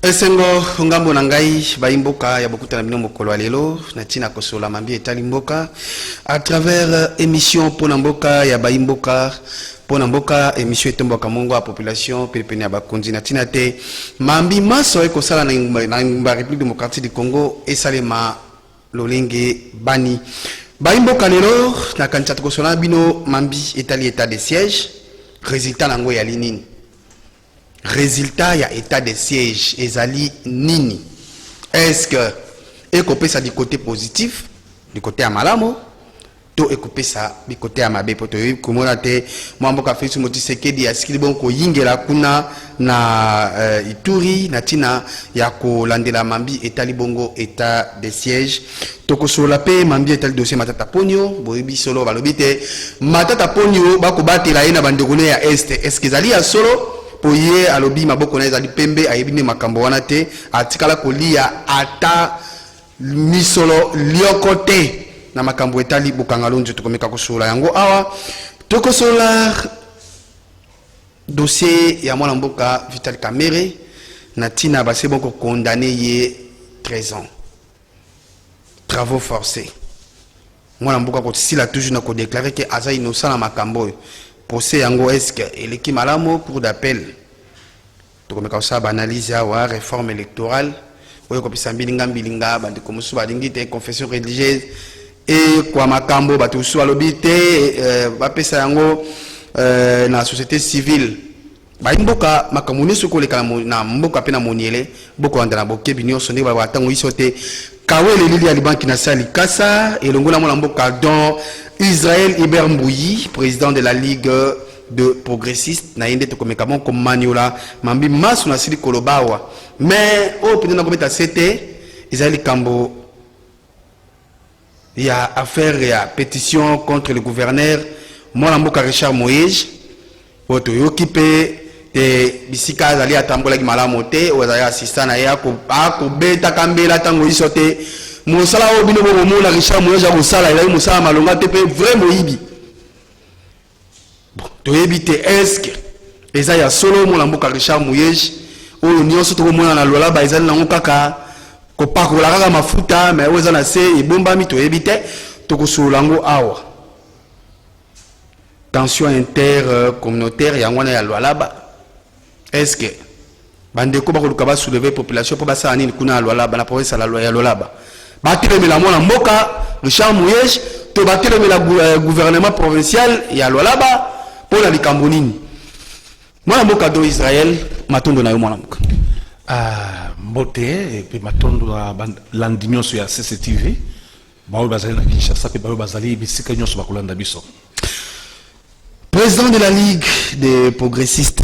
Esengo ngambo na ngai baimboka ya bokuta na bino mokolo lelo na tina kosola mambi etali mboka à travers émission pona mboka ya baimboka pona mboka émission etomboka mongo a population pepene ya bakonzi na tina te mambi maso ekosala na République démocratique du Congo esalema lolenge bani baimboka lelo na kanisa kosola bino mambi etali état de siège résultat nango ya linini. Résultat, il y a état de siège. Ezali nini. Est-ce que écopé ça du côté positif, du côté amalamo, to écopé ça du côté amabe poto comme on a été moi mboka fait sur moti sekedi askili bon ko yingela kuna na Ituri na tina ya ko landela mambi etali bongo état de siège toko sur la paix mambi etali dossier matata ponyo boyebi solo balobite matata ponyo bako batela ina bandekone ya est que ezali ya solo poye alobi maboko na ezali pembe ayebine makambo wana te atikala kolia ata misolo liokote na makambo etali bokangalo nzo tokomeka kosola yango awa tokosola dossier ya mwana mboka Vital Kamerhe na tina base boko condamné ye 13 ans travaux forcés mwana mboka ko sila toujours na ko déclarer que aza innocent na makambo procès yango est-ce que eleki malamo cour d'appel tokomeka osaba analyse awa réforme électorale oyo kopisa mbilinga bandi komusu balingi te confession religieuse et kwa makambo batu su alobi te bapesa yango na société civile baimboka makambo nyonso koleka na mboka pe na moniele boko andana bokebi nyonso nde batango iso te kawele lili ya libanki na sali kasa elongo na mwana mboka don Israël Hubert Mbouyi, président de la Ligue de progressistes, na yende tokomeka mon comme maniola, mambi masu na sili kolobawa. Mais au pena na kometa c'était Israël Kambo il y a affaire ya pétition contre le gouverneur Mwana Mboka Richard Moïse oto yokipe te bisika azali atambola ki malamu te o azali assistant na ya ko beta kambela tango isote mosala o bino bo mona Richard Moïse a kosala ila mosala malonga te pe vraiment yibi bon to yebite est-ce que eza ya solo Mwana Mboka Richard Moïse o nyonso to mona na lola ba ezali nango kaka ko pakola kaka mafuta mais oza na se ebombami to yebite to kosola ngo awa tension intercommunautaire ya ngwana ya Lualaba est-ce que bandeko ba koluka ba soulever population po ba sa nini kuna Lualaba na province ya Lualaba batelemela Mwana Mboka Richard Moïse to batelemela gouvernement provincial ya Lualaba pour la likambo nini Mwana Mboka do Israël matondo na yo Mwana Mboka mbote et puis matondo landinyo sur ya CCTV bawo bazali na Kinshasa pe bawo bazali bisika nyonso bakolanda biso. Président de la Ligue des progressistes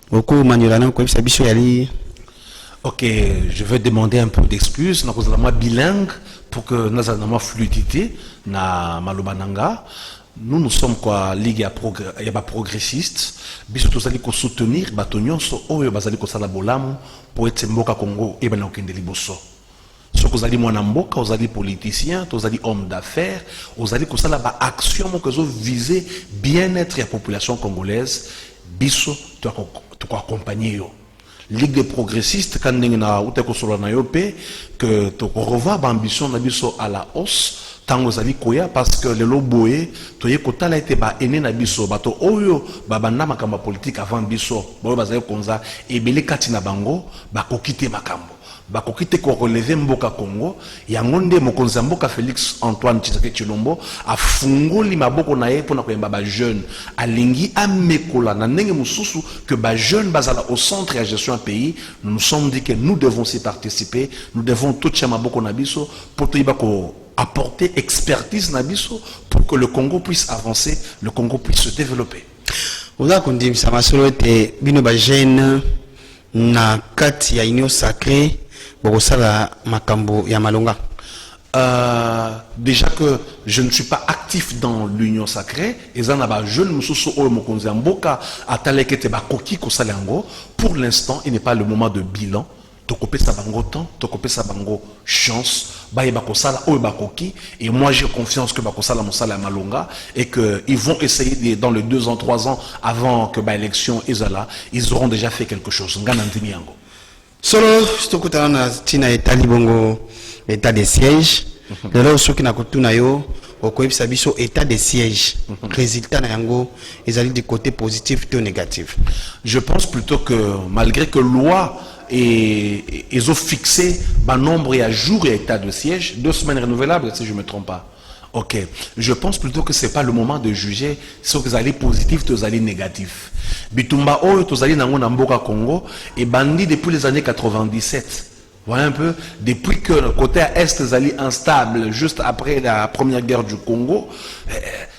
Oko Manolana ko bisa biso yali. Ok, je vais demander un peu d'excuses na kozala bilingue pour que nazala na fluidité na malobananga. Nous sommes quoi ligue ya progressistes biso tozali ko soutenir batonyonso oyo bazali ko sala bolamu pour être mboka Congo et bana okende liboso. Soko ozali mwana mboka ozali politicien tozali homme d'affaires ozali ko sala ba action mo ko viser bien-être ya population congolaise biso to accompagner yo. Ligue des progressistes quand na uta ko solo na yo pe que to revoir ba ambition na biso à la hausse tango zali koya parce que le loboé to ye kotala été ba ene na biso bato oyo ba banda makamba politique avant biso ba bazali konza ebele kati na bango ba kokite makambo ba kokite ko relever mboka Congo ya ngonde mokonza mboka Félix Antoine Tshisekedi Tshilombo afungoli maboko na ye pona koyemba ba jeune alingi amekola na ndenge mususu que ba jeune bazala au centre ya gestion du pays. Nous nous sommes dit que nous devons y participer, nous devons tout chama boko na biso pour to iba ko apporter expertise na biso pour que le Congo puisse avancer, le Congo puisse se développer. Oza kondimisa masolo te bino ba jeune na kati ya union sacrée bokosala makambo ya malonga. Déjà que je ne suis pas actif dans l'union sacrée et ça n'a pas jeune mususu oyo mokonzi mboka atalekete ba koki ko salango. Pour l'instant il n'est pas le moment de bilan. Tokopé sa bango temps, tokopé sa bango chance, baye bakosala oyo bakoki et moi j'ai confiance que bakosala mosala malonga et que ils vont essayer dans les 2 ans 3 ans avant que ba élection ezala, ils auront déjà fait quelque chose. Ngana ndimi yango. Solo tokutana na tina etali bongo état de siège. Lelo soki na kotuna yo okoyebisa biso état de siège. Résultat na yango ezali du côté positif ou négatif. Je pense plutôt que malgré que loi et ils ont fixé un nombre et à jour et état de siège, 2 semaines renouvelables si je ne me trompe pas. Ok, je pense plutôt que c'est pas le moment de juger si vous allez positif ou vous allez négatif. Bitumba oyo tozali nango na mboka Congo et bandi depuis les années 97. Voilà un peu, depuis que le côté est est instable, juste après la première guerre du Congo,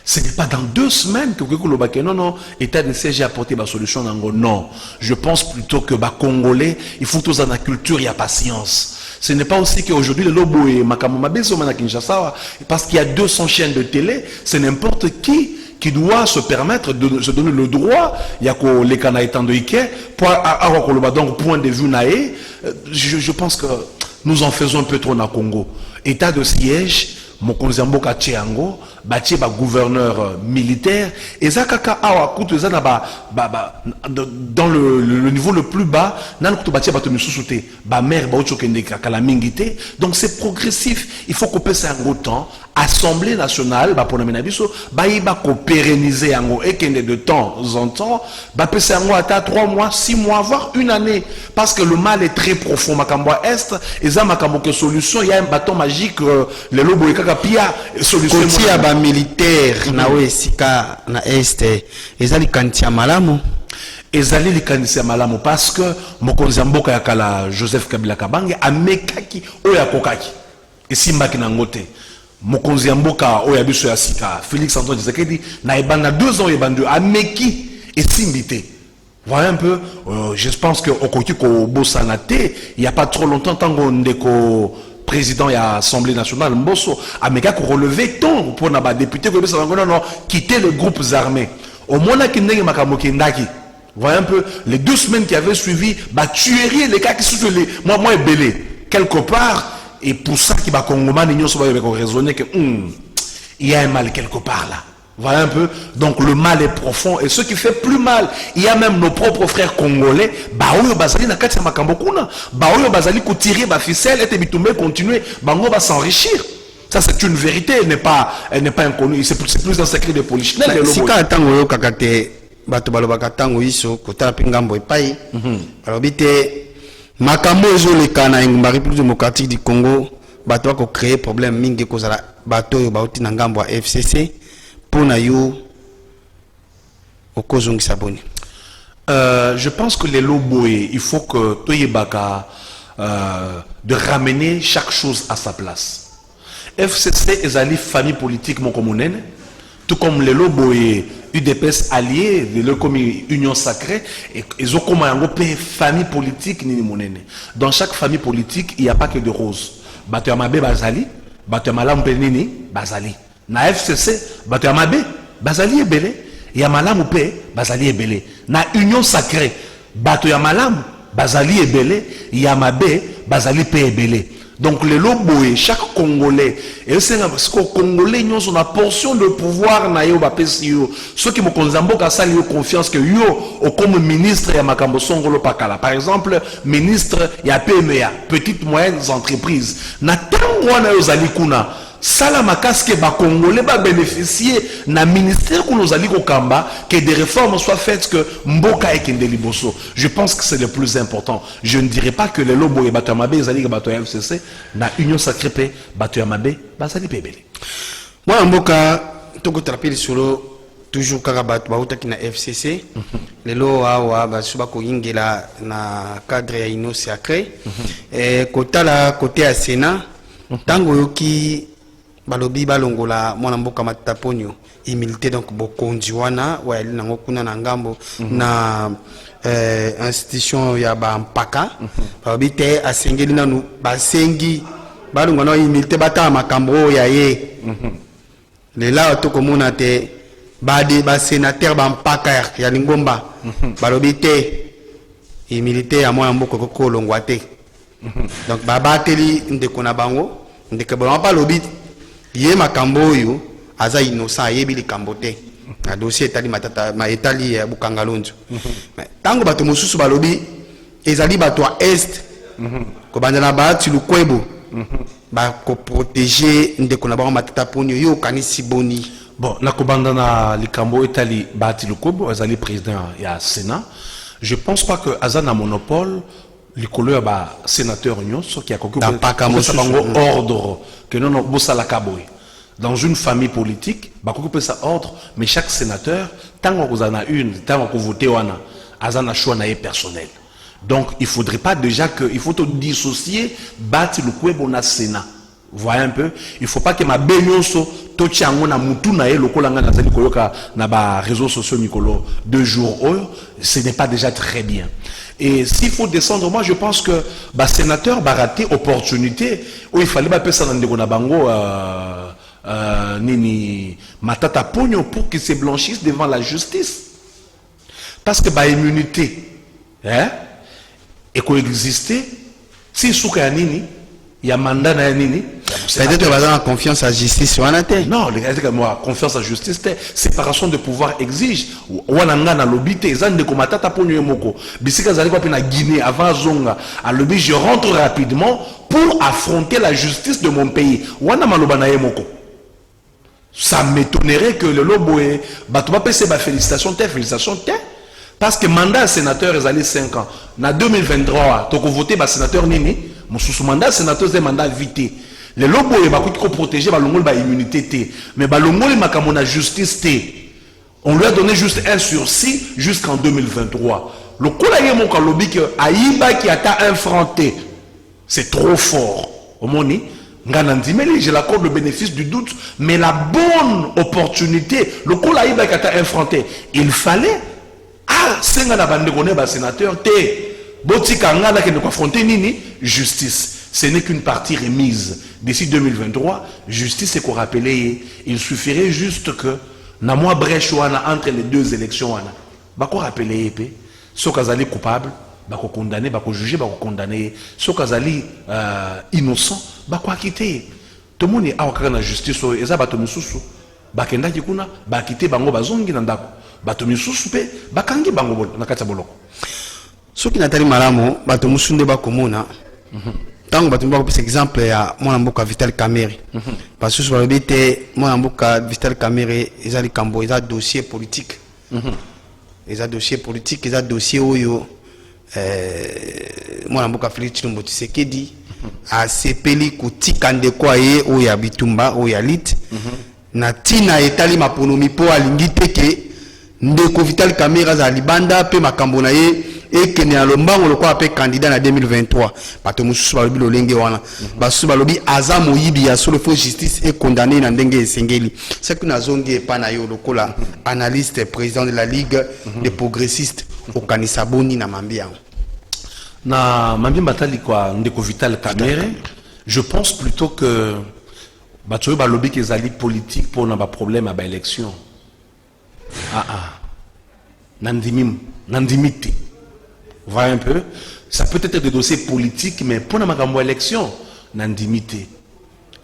ce n'est pas dans 2 semaines que non, état de siège a apporté la solution. Non, je pense plutôt que les Congolais, il faut tous dans la culture, il y a patience. Ce n'est pas aussi qu'aujourd'hui, le lobo et Makamomabeso à Kinshasa, parce qu'il y a 200 chaînes de télé, c'est n'importe qui doit se permettre de se donner le droit, il y a que les Canadiens de Ike, pour avoir donc point de vue naé, je pense que nous en faisons un peu trop dans le Congo. État de siège, Mokonzi Mboka Tchiango, bâti ba gouverneur militaire, et Zakaka Awa Kutu dans le niveau le plus bas, nan Kutu bâti bato misusute, ba mère ba ochokende kakala mingite. Donc c'est progressif, il faut couper ça en gros temps. Assemblée nationale, ba pona menabiso, ba iba ko pérenniser en et kende de temps en temps, ba pese en ata 3 mois, 6 mois, voire 1 année, parce que le mal est très profond. Makambo est, et ça makambo que solution, il y a un bâton magique, le lobo et kaka pia solution. Koti ya ba militaire na wesika na este, ezali kantia malamu. Ezali likanisi malamu parce que mokonzi mboka ya kala Joseph Kabila Kabange amekaki oya kokaki. Et simbaki na ngote. Mokonzi mboka oya biso ya sika Félix Antoine Tshisekedi na ebanda 2 ans ebandu ameki et simbité. Voilà un peu, je pense que au côté ko bosanate, il y a pas trop longtemps tango ndeko président de l'Assemblée nationale Mbosso ameka ko relever ton pour na ba député ko besa non quitter le groupe armé. Au moins ki ndenge makambo kindaki. Voilà un peu les 2 semaines qui avaient suivi, bah tuerie les cas qui sont les moi belé quelque part. Et pour ça qui va Congoman ils ont raisonné que il y a un mal quelque part là. Voilà un peu. Donc le mal est profond et ce qui fait plus mal, il y a même nos propres frères congolais, baoyo bazali na kati ya makambo kuna, baoyo bazali ko tirer ba ficelle et bitumbe continuer, bango va s'enrichir. Ça c'est une vérité, elle n'est pas inconnue, c'est plus un secret de polichinelle. Si ka tango yo kakate bato balobaka tango iso kotala pingambo epai. Balobite makambo ezoleka na ngumba République démocratique du Congo, bato bako créer problème mingi kozala bato yo bauti na ngambo ya FCC pour na yo okozongisa boni. Je pense que les loboé, il faut que toyebaka de ramener chaque chose à sa place. FCC ezali famille politique mon communene, tout comme les loboé UDPS alliés, le comme union sacrée, et ils ont comme un famille politique ni monene. Dans chaque famille politique, il n'y a pas que de roses. Bato Yamabe Bazali, Bato Yamalam Penini Bazali. Na FCC, Bato Yamabe Bazali est belé, Yamalam Pe Bazali est belé. Na union sacrée, Bato Yamalam Bazali est belé, Yamabe Bazali Pe est belé. Donc les loboé, chaque Congolais, et c'est parce que les Congolais ont une portion de pouvoir na yo bapesi yo. Ceux qui me konzambo kasa yo confiance que yo comme ministre ya makambo songolo pakala. Par exemple, ministre ya PMA, petites moyennes entreprises. Na tango wana yo zali kuna Salama kaske ba Congolais ba bénéficier na ministère que nous allons au Kamba que des réformes soient faites que Mboka et Kendeli Bosso. Je pense que c'est le plus important. Je ne dirais pas que les lobos et Batoyamabe ils allaient Batoya FCC na Union Sacrée Paix Batoyamabe bazali pebele. Moi Mboka toko trapeli solo toujours karabat bauta ki na FCC. Lelo awa basuba ko ingela na cadre ya Union Sacrée et kotala côté à Sénat tango yoki balobi balongola mwana mboka mataponyo imilité donc bokonzi wana wa nango kuna na ngambo na institution ya ba mpaka balobi te asengeli nanu basengi balongona imilité bata makambo ya ye lela to komona te badi ba sénateur ba mpaka ya lingomba balobi te imilité ya mwana mboka ko longwa te donc babateli ndeko na bango ndeke ba balobi ye makambo oyo aza innocent ayebi likambo te na dossier etali matata ma etali ya Bukangalonzo tango bato mosusu balobi ezali bato ya est kobandana ba tu lukwebo ba ko protéger ndeko na ba matata poni yo kanisi boni. Bon, nakobanda na likambo etali Bahati Lukwebo azali président ya Sénat. Je pense pas que azana monopole likolo ya ba sénateur nyonso qui a bango ordre que non non bosala kaboy. Dans une famille politique, ba ko ça ordre, mais chaque sénateur tant qu'on en a une, tant qu'on voter wana azana choix na personnel. Donc il faudrait pas déjà que il faut te dissocier Bahati Lukwebo na Sénat. Vous voyez un peu, il faut pas que ma benyonso tochango na mutu na ye lokola nga nazali koyoka na ba réseaux sociaux mikolo 2 jours ce n'est pas déjà très bien. Et s'il faut descendre, moi je pense que ba sénateur ba raté opportunité où il fallait ba pesa na ndeko na bango nini matata pogno pour qu'ils se blanchissent devant la justice. Parce que ba immunité et coexister si souka nini il y a mandat na nini. Peut-être que en confiance à la justice ou en atteint. Non, moi, confiance à la justice, séparation de pouvoir exige. Wananga na lobité, zande ko matata ponyo moko. Bisika zali ko pe na Guinée avant zonga. À lobby, je rentre rapidement pour affronter la justice de mon pays. Wana maloba na moko. Ça m'étonnerait que le loboé batuba pese ba félicitations te. Parce que mandat sénateur est allé 5 ans. Na 2023, toko voter ba sénateur nini, mon sous mandat sénateur c'est mandat vité. Les lobos et bakouti ko protéger ba longol ba immunité té, mais ba longol makamo na justice té. On lui a donné juste un sursis jusqu'en 2023. Le kolaye mon lobby que aïba qui atteint un franc té. C'est trop fort. Au moni Nganandimeli, je l'accorde le bénéfice du doute, mais la bonne opportunité, le kolaïba qui atteint un franc té, il fallait c'est un abandonné ba sénateur té. Botika ngala qui ne confronter nini justice. Ce n'est qu'une partie remise. D'ici 2023, justice est qu'on rappelait, il suffirait juste que na moi brèche entre les deux élections ba ko rappeler épée ceux qui coupable ba ko condamner ba ko juger ba ko condamner ceux qui innocent ba ko acquitter. Tout le monde est à la justice et ça ba to mususu ba kenda kuna ba quitter bango bazongi na ndako ba to mususu pe ba kangi bango bolo na kati boloko. Ce qui n'a pas malamu ba to musunde ba komona. Tant que tu as exemple à mon amboka Vital Kamerhe parce que sur le BT mon amboka Vital Kamerhe ils ont cambo ils ont dossier politique ils ont dossier politique ils ont dossier oyo mon amboka Félix Tshilombo Tshisekedi a sepeli kutikande kwa ye oya bitumba oya lit na tina etali maponomi po alingi teke ndeko Vital Kamerhe za libanda pe makambo na ye et que ne alombango le quoi candidat en 2023 bato mususu balobi lolenge wana basusu balobi aza moyibi ya solo faux justice et condamné na ndenge esengeli c'est que nazongi epa na yo lokola analyste président de la ligue des progressistes okanisa boni na mambi yango na mambi batali kwa ndeko Vital Kamerhe. Je pense plutôt que bato balobi que ezali politique pour na ba problème à ba élection nandimite. Vous voyez un peu, ça peut être des dossiers politiques, mais pour la élection, n'indimité.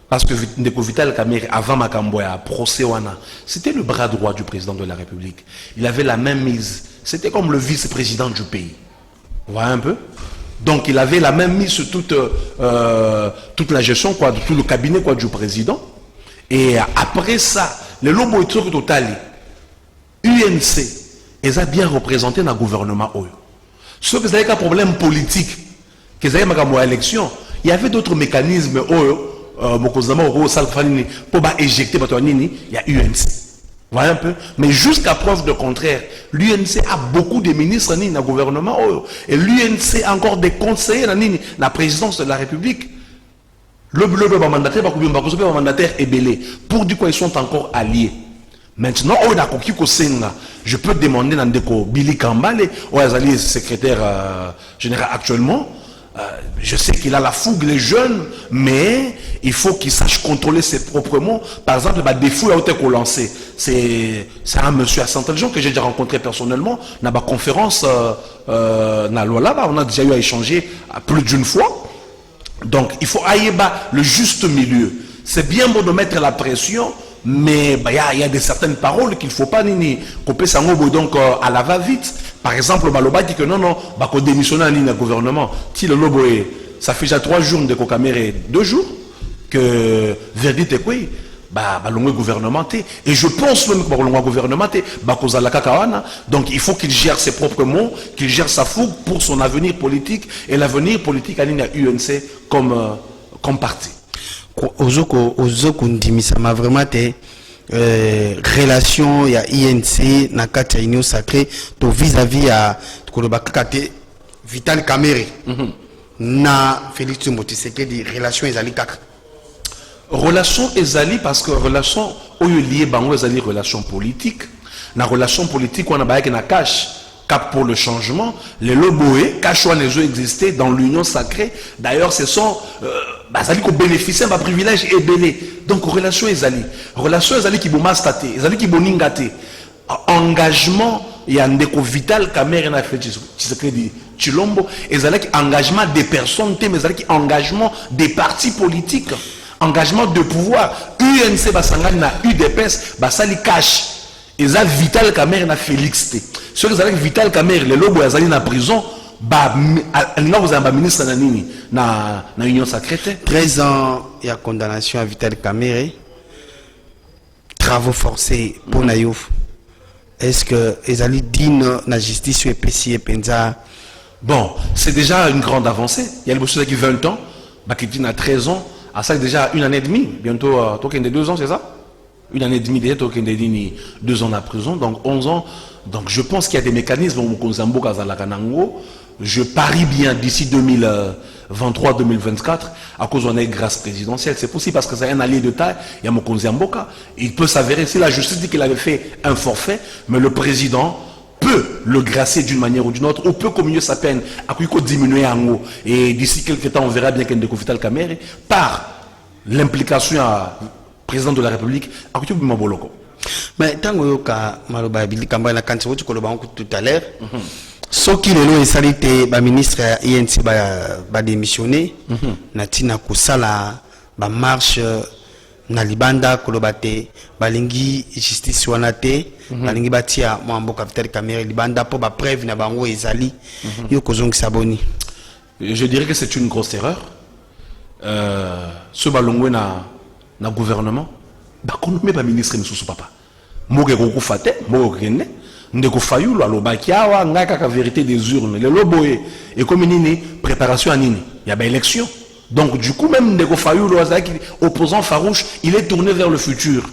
Parce que Ndeko Vital Kamerhe, avant Makambo à procès, c'était le bras droit du président de la République. Il avait la même mise. C'était comme le vice-président du pays. Vous voyez un peu? Donc il avait la même mise sur toute la gestion, quoi, de tout le cabinet quoi, du président. Et après ça, le lobo est total. UNC, ils ont bien représenté dans le gouvernement. Ceux qui avaient un problème politique, qui avaient une élection, il y avait d'autres mécanismes pour éjecter, il y a UNC. Vous voyez un peu? Mais jusqu'à preuve de contraire, l'UNC a beaucoup de ministres dans le gouvernement et l'UNC a encore des conseillers dans la présidence de la République. Le mandataire est belé. Pour dire qu'ils sont encore alliés. Maintenant, je peux demander à Ndeko Billy Kambale, secrétaire général actuellement. Je sais qu'il a la fougue, les jeunes, mais il faut qu'il sache contrôler ses propres mots. Par exemple, des fouilles à été lancé. C'est un monsieur assez intelligent que j'ai déjà rencontré personnellement. Dans la conférence, on a déjà eu à échanger plus d'une fois. Donc, il faut aller le juste milieu. C'est bien beau de mettre la pression. Mais il y a certaines paroles qu'il ne faut pas couper ça donc à la va-vite. Par exemple, Baloba dit que non, qu'on démissionne à le gouvernement. Si le lobo est ça fait déjà 3 jours de Kokamere, 2 jours, que verdict est quoi? Balongwe gouvernementé. Et je pense même que balongwe gouvernementé, Bakozala Kakawana. Donc il faut qu'il gère ses propres mots, qu'il gère sa fougue pour son avenir politique et l'avenir politique à l'UNC comme parti. Ozoko ndimisama vraiment te relation ya INC na kati ya Union Sacrée to vis-à-vis à Kolobakate Vital Kamerhe na Félix Tshisekedi relation ezali kaka. Relation ezali parce que relation oyo lié bango ezali relation politique. Na relation politique on a baye na cash cap pour le changement. Les loboé cash one les existé dans l'union sacrée. D'ailleurs ce sont bazali ko bénéficier d'un privilège et belé. Donc relation ezali qui boma staté, ezali qui boningate. Engagement ya ndeko Vital Kamerhe na Félix Tshisekedi Tshilombo ezali engagement des personnes mais ezali engagement des partis politiques. Engagement de pouvoir. UNC Basangani na UDPS Basali cash. Eza Vital Kamerhe na Félix T. Ceux qui ont Vital Kamerhe, les lobos azali na prison, vous avez un ministre na Union Sacrée. 13 ans il y a condamnation à Vital Kamerhe. Travaux forcés pour Nayouf. Est-ce que ezali digne na justice ou EPC et Penza? Bon, c'est déjà une grande avancée. Il y a le monsieur qui 20 ans, qui dit à 13 ans. À ça déjà 1 année et demie, bientôt token de 2 ans, c'est ça? 1 année et demie déjà, token de 2 ans de prison, donc 11 ans. Donc je pense qu'il y a des mécanismes où je parie bien d'ici 2023-2024 à cause d'une grâce présidentielle. C'est possible parce que c'est un allié de taille, il y a Mokonzi-Mboka. Il peut s'avérer, si la justice dit qu'il avait fait un forfait, mais le président peut le grâcer d'une manière ou d'une autre, ou peut communier sa peine, à quoi diminuer en haut. Et d'ici quelques temps, on verra bien qu'il y a Vital Kamerhe par l'implication à président de la République, à quoi Boloko. Mais tant que Maloba Bili Kamba na kanti wotu koloba tout à l'heure, ce qui le salité ba ministre INC ba démissionné, na tina kusala ba marche na libanda kolobate balingi justice wana te balingi batia Mboka Vital Kamerhe libanda po ba preuve na bango ezali yo kozongisa boni. Je dirais que c'est une grosse erreur. Ce balongwe na gouvernement ba konomé ba ministre misusu papa moke ko fate moke kende ndeko fayulu alobaki awa ngaka ka vérité des urnes le loboye et comme nini préparation à nini il y a ba élection. Donc du coup même Ndeko Fayulu opposant farouche, il est tourné vers le futur.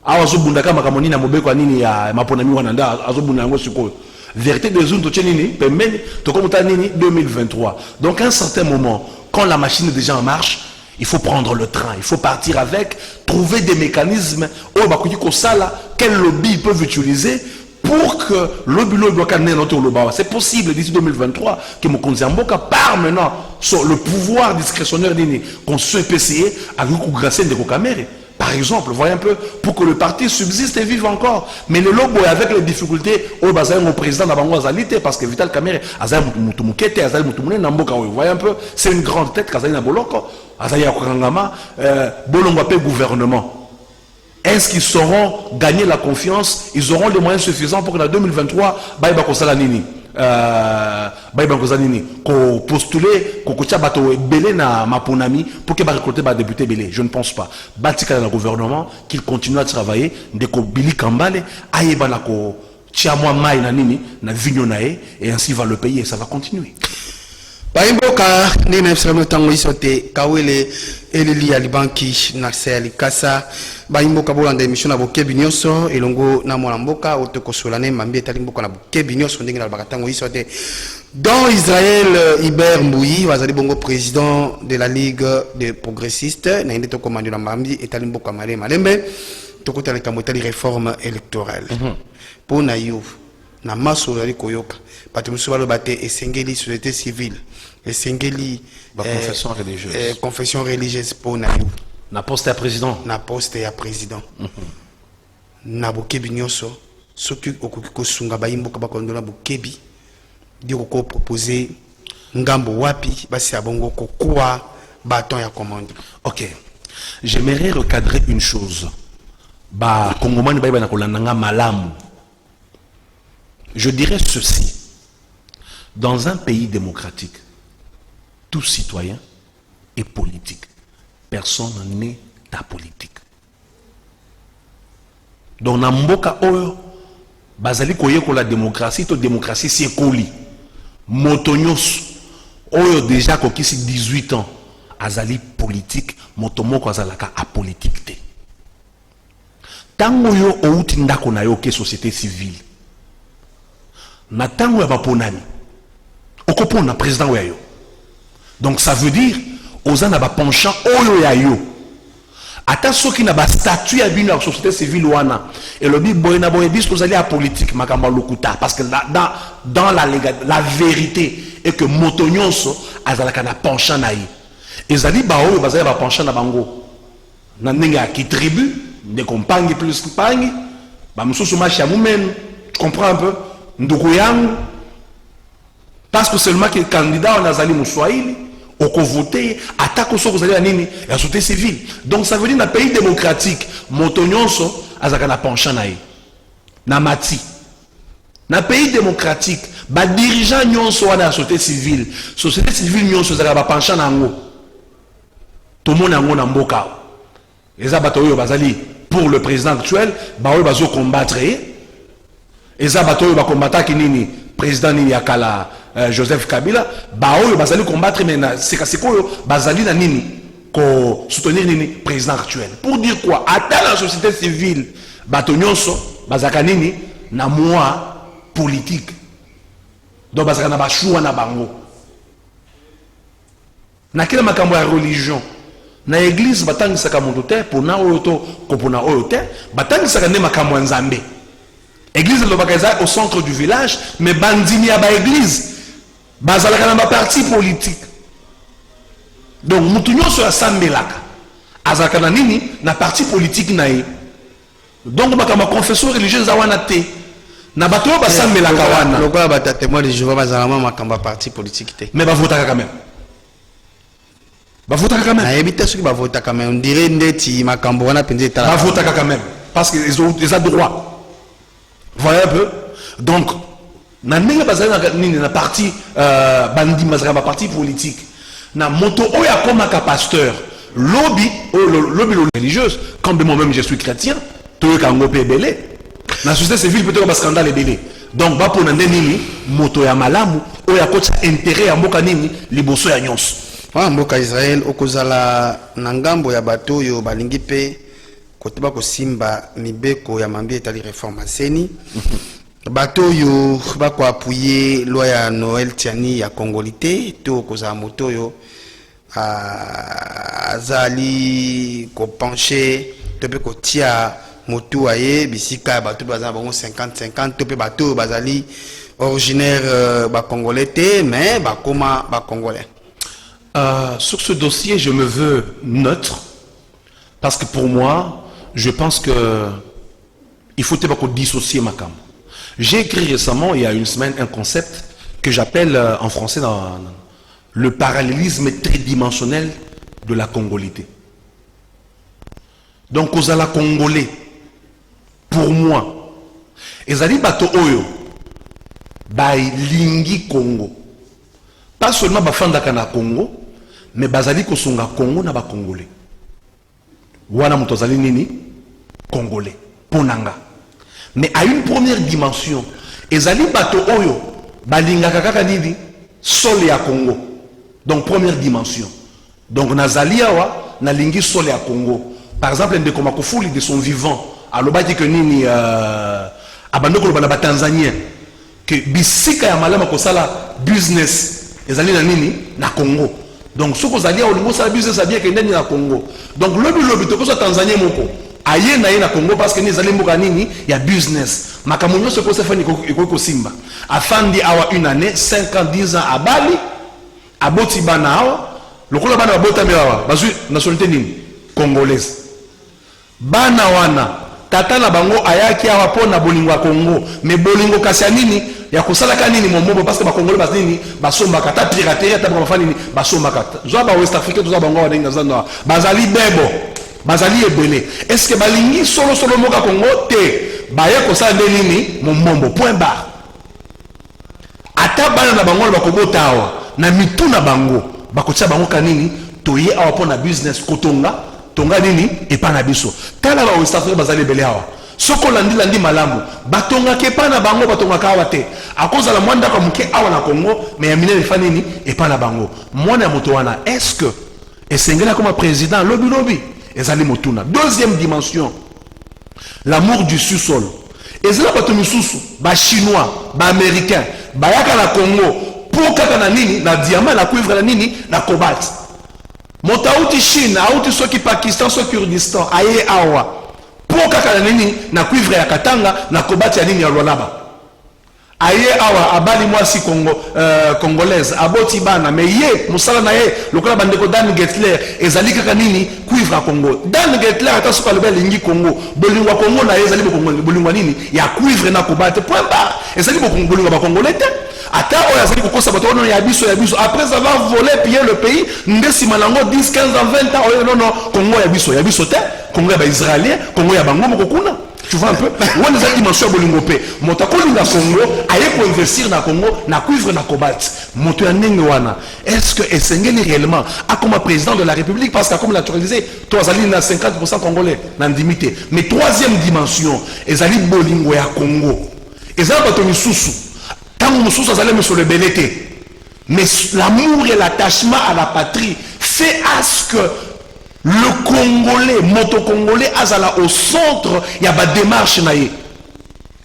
Awazo bundaka makamoni na mobeko nini ya maponami wananda azobunda ngo siko. Vérité des zones to nini pemeni to komota nini 2023. Donc à un certain moment quand la machine est déjà en marche, il faut prendre le train, il faut partir avec, trouver des mécanismes au bakuki ko sala quel lobby ils peuvent utiliser pour que le bureau doit canner notre lobby. C'est possible d'ici 2023 que Mokonzi Mboka part maintenant sur le pouvoir discrétionnaire d'une constitution PCE avec Grâce de Kamerhe. Par exemple, voyez un peu, pour que le parti subsiste et vive encore. Mais le lobo avec les difficultés, au président d'Abango Azalité, parce que Vital Kamerhe, Azali Moutoumukete, Azali Moutoumune, Namboka, vous voyez un peu, c'est une grande tête qu'Azali Naboloko, Azali Akurangama, Bolongwape gouvernement. Est-ce qu'ils sauront gagner la confiance? Ils auront les moyens suffisants pour que en 2023, Baïba Kosalanini, Baïba Kosalanini, ko postuler, ko kocha bato belé na maponami pour que ba recruter ba député belé. Je ne pense pas. Batika dans le gouvernement qu'il continue à travailler, de ko Billy Kambale, aïeba na ko tiamwa mai na nini, na vigno nae, et ainsi va le pays et ça va continuer. Baimboka ni na sema tango isote kawele elili alibanki na seli kasa baimboka bolanda émission na bokebi nyonso elongo na mwana mboka otokosolane mambi talimboka na bokebi nyonso ndenge na bakatango isote dans Israël Iber Mbouyi wazali bongo président de la Ligue des progressistes na ndete commande na mambi etalimboka male malembe tokota na kamotali réforme électorale pour na yo na maso ali koyoka bato musu balo bate esengeli société civile esengeli confession religieuse pour na yo na poste ya président na bokebi nyonso soki okoki kosunga bayimboka bakondola bokebi diko ko proposer ngambo wapi basi abongo kokuwa bâton ya commande. OK, j'aimerais recadrer une chose ba kongomani ba na kolandanga malamu. Je dirais ceci. Dans un pays démocratique, tout citoyen est politique. Personne n'est apolitique. Donc, dans mboka oyo, bazali koyeko la démocratie c'est koli. Motonyos, oyo déjà kokisi 18 ans, azali politique, motomoko azalaka apolitique te. Tango yo outi ndako na yo ke société civile. Na tango ya baponani, okopona président ya yo. Donc ça veut dire, ozana ba penchant oyo ya yo. Ata soki na ba statut ya bino ya société civile wana, et le bi boyena boye bis ozali a politique makamba lokuta parce que dans la vérité est que motonyonso azalaka na penchant na yi. Ezali ba oyo bazali ba penchant na bango. Na ndenge ki tribu, de kompangi plus kompangi, ba mususu machi ya mumenu, tu comprends un peu? Ndugu yangu, parce que seulement que le candidat on azali muswahili, oko voter, attaque au vous allez à nini, la société civile. Donc ça veut dire dans un pays démocratique, motonyonso azaka na penchant na yi. Na mati. Na pays démocratique, ba dirigeant nyonso wana la société civile nyonso azaka ba penchant na ngo. Tout le monde a na mboka. Les abatoyo bazali pour le président actuel, ba oyo bazo combattre. Les abatoyo ba combattre ki nini président nini yakala Joseph Kabila, ba oyo bazali combattre mais c'est quoi bazali na nini ko soutenir nini président actuel. Pour dire quoi? Ata la société civile bato nyonso bazaka nini na moi politique. Donc bazaka na ba choix na bango. Na kila makambo ya religion na église batangisaka moto te pona oyo to kopona oyo te batangisaka nde makambo ya nzambe. Église lobaka au centre du village mais bandini ya ba église bazalaka na ba parti politique. Donc mutu nyonso asambelaka azalaka na nini na parti politique na ye. Donc makambo confession religieuse wana te na bato basambelaka wana lokola bata témoin de Jéhovah bazalama makambo parti politique te mais bavotaka quand même. Bavotaka quand même. Na ebita soki bavotaka quand même. On dirait ndeti makambo wana penze etala. Bavotaka quand même parce qu'ils ont des droits. Voyez un peu. Donc na ndenge bazali na parti bandi bazali na parti politique. Na moto oya komaka pasteur lobby religieuse comme moi-même je suis chrétien, to kango pe belé. Na société civile peut-être ba scandale belé. Donc ba pona nini moto ya malamu oya kocha intérêt ya mboka nini liboso ya nyonso. Mboka Israël okozala na ngambo ya bato yo balingi pe kotoba kosimba mibeko ya mambi etali réforme seni bato yo bako appuyer loi ya Noël Tiani ya Congolité to kozala moto yo azali ko pencher to pe ko tia motu aye bisika bato bazala bango 50-50 to pe bato bazali originaire ba congolais te mais bakoma ba congolais. Sur ce dossier, je me veux neutre parce que pour moi, je pense que il faut dissocier ma cam. J'ai écrit récemment, il y a une semaine, un concept que j'appelle en français le parallélisme tridimensionnel de la congolité. Donc, aux ala congolais, pour moi, ezali bato oyo, bay lingi Congo. Pas seulement bafandaka na Congo, mais bazali kosunga Congo na ba congolais. Wana mutozali nini congolais ponanga. Mais à une première dimension, ezali bato oyo balingaka kaka nini sol ya Congo. Donc première dimension. Donc nazali awa na lingi sol ya Congo. Par exemple ndeko makufuli de son vivant alobaki que nini abandoko loba na ba Tanzanien que bisika ya malama kosala business ezali na nini na Congo. Donc ce que alia olingo sala business a bien que ndeni na Congo. Donc lobby to kosa Tanzania moko aye na Congo parce que ni zali mboka nini ya business makamunyo se ko sefani ko simba afandi awa une année 5 ans 10 ans à Bali aboti bana awa lokola bana babota mewa bazui nationalité nini congolaise bana wana tata na bango ayaki awa pona bolingo ya Congo mais bolingo kasi nini ya kosala kanini mombo parce que ba congolais bas nini basomba kata piraterie ta ba fani nini basomba kata zo ba west africain zo ba bango wadinga zanda bazali bebo bazali ebele est-ce que balingi solo moka Congo te baye kosala nini mombo point barre ata bana na bango ba Congo tawa na mitu na bango bakotia bango kanini toye awa pona business kotonga tonga nini epa na biso tala ba West Africa bazali bele awa soko landi malamu batonga ke pa na bango batonga ka awa te akoza la mwanda ka muke awa na Congo mais ya minene fa nini epa na bango mwana moto wana est-ce que esengela comme président lobi ezali motuna deuxième dimension l'amour du sous-sol ezala bato misusu ba chinois ba américain bayaka na Congo pour kaka na nini na diamant na cuivre na nini na cobalt moto auti Chine auti soki Pakistan soki Kurdistan aye awa pour kaka na nini na cuivre ya Katanga na cobalt ya nini ya Lualaba aye awa abali mwasi congolaise aboti bana mais ye musala na ye lokola bandeko Dan Getler ezali kaka nini cuivre ya Congo Dan Getler ata soka lebel lingi Congo bolingwa Congo na ye ezali bolingwa nini ya cuivre na cobalt point barre ezali bolingwa ba congolais te ata oya ezali kokosa bato ono ya biso après avoir volé pillé le pays ndesi malango 10 15 ans 20 ans oyo non Congo ya biso te Congo ya ba israélien Congo ya bango mokokuna. Tu vois un peu? On a des dimensions bolingopé. Motako linga Congo, aye pour investir na Congo, na cuivre na cobalt. Moto ya wana. Est-ce que Esengeli réellement a comme président de la République parce que comme naturalisé, toi Zali na 50% congolais, na ndimité. Mais troisième dimension, Ezali bolingo ya Congo. Ezali bato misusu. Tant misusu Zali monsieur le belete. Mais l'amour et l'attachement à la patrie fait à ce que le Congolais, moto-congolais, azala au centre, il y a une démarche naïe.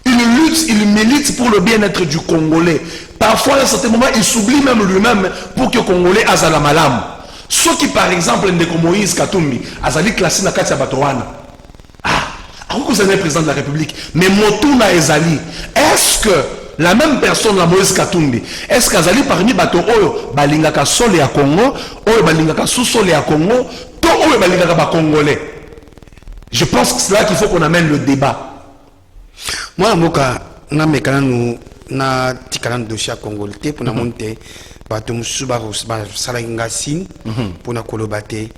Il milite pour le bien-être du Congolais. Parfois, à un certain moment, il s'oublie même lui-même pour que le Congolais azala malam. Ceux qui, par exemple, Ndeko Moïse Katumbi, azali classé dans Katia Batowana. Vous êtes président de la République, mais Motuna Ezali, est-ce que la même personne, la Moïse Katumbi, est-ce qu'Azali parmi Bato Oyo, Balingaka Sole à Congo, Oyo Balingaka Sous-Sole à Congo, To Oyo Balingaka Ba Congolais? Je pense que c'est là qu'il faut qu'on amène le débat. Moi, Moka, na mekana nous na tikana dossier congolais pour na monter bato musuba salinga sin pour na kolobate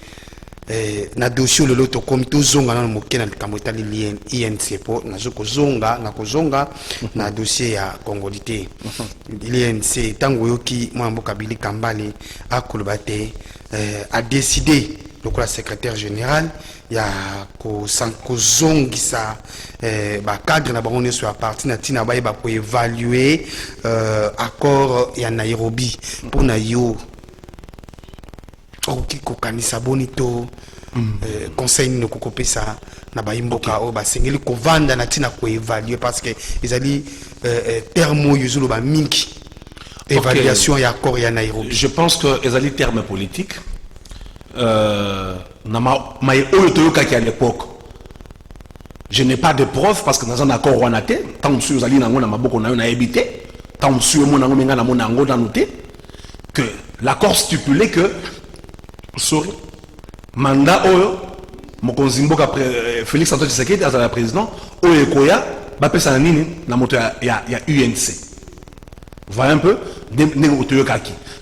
na dossier le loto comme tout zonga na mokena likamota li INC po na zoko zonga na kozonga na dossier ya congolité l'INC tango yoki moi mboka Bili Kambale a kolobate a décidé le secrétaire général ya ko zongisa ba cadre na bango sur la partie na tina ba ba pour évaluer accord ya Nairobi pour na yo oki ko kanisa bonito conseil ne kokopesa na ba imboka o ba sengeli ko vanda na tina ko évaluer parce que ezali terme yuzulu ba mingi évaluation ya accord ya Nairobi. Je pense que ezali terme politique à l'époque. Je n'ai pas de preuves parce que dans un accord ouanaté, tant que nous allons habité, tant que l'accord stipulait que mandat Félix Antoine Tshisekedi à la président Oyo Koya va passer à nini na moto ya UNC. Voilà un peu